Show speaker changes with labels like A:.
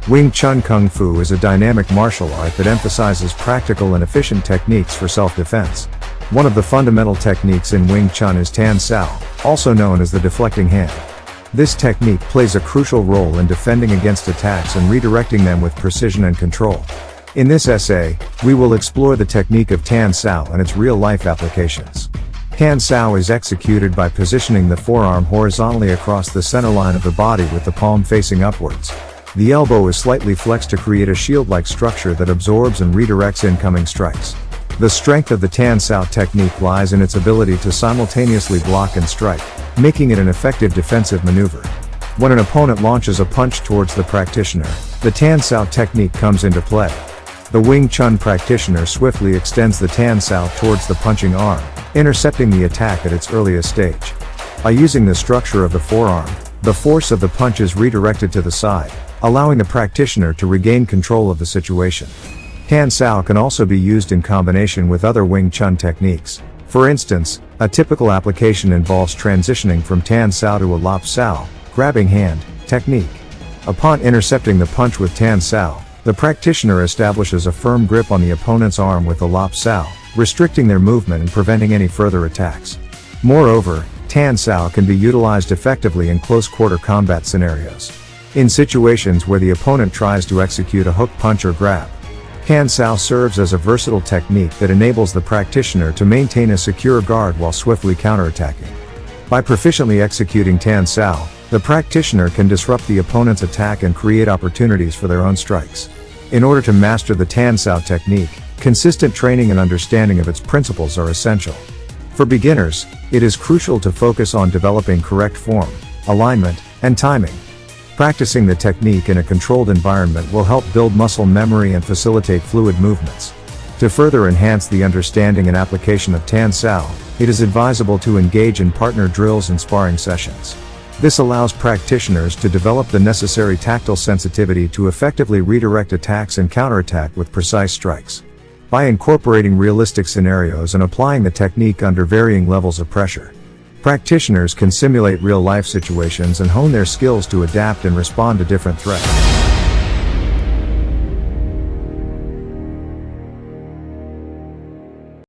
A: Wing Chun Kung Fu is a dynamic martial art that emphasizes practical and efficient techniques for self-defense. One of the fundamental techniques in Wing Chun is Tan Sao, also known as the deflecting hand. This technique plays a crucial role in defending against attacks and redirecting them with precision and control. In this essay, we will explore the technique of Tan Sao and its real-life applications. Tan Sao is executed by positioning the forearm horizontally across the center line of the body with the palm facing upwards. The elbow is slightly flexed to create a shield-like structure that absorbs and redirects incoming strikes. The strength of the Tan Sao technique lies in its ability to simultaneously block and strike, making it an effective defensive maneuver. When an opponent launches a punch towards the practitioner, the Tan Sao technique comes into play. The Wing Chun practitioner swiftly extends the Tan Sao towards the punching arm, intercepting the attack at its earliest stage. By using the structure of the forearm, the force of the punch is redirected to the side, allowing the practitioner to regain control of the situation. Tan Sao can also be used in combination with other Wing Chun techniques. For instance, a typical application involves transitioning from Tan Sao to a Lop Sao, grabbing hand, technique. Upon intercepting the punch with Tan Sao, the practitioner establishes a firm grip on the opponent's arm with the Lop Sao, restricting their movement and preventing any further attacks. Moreover, Tan Sao can be utilized effectively in close-quarter combat scenarios. In situations where the opponent tries to execute a hook punch or grab, Tan Sao serves as a versatile technique that enables the practitioner to maintain a secure guard while swiftly counterattacking. By proficiently executing Tan Sao, the practitioner can disrupt the opponent's attack and create opportunities for their own strikes. In order to master the Tan Sao technique, consistent training and understanding of its principles are essential. For beginners, it is crucial to focus on developing correct form, alignment, and timing. Practicing the technique in a controlled environment will help build muscle memory and facilitate fluid movements. To further enhance the understanding and application of Tan Sao, it is advisable to engage in partner drills and sparring sessions. This allows practitioners to develop the necessary tactile sensitivity to effectively redirect attacks and counterattack with precise strikes. By incorporating realistic scenarios and applying the technique under varying levels of pressure, practitioners can simulate real-life situations and hone their skills to adapt and respond to different threats.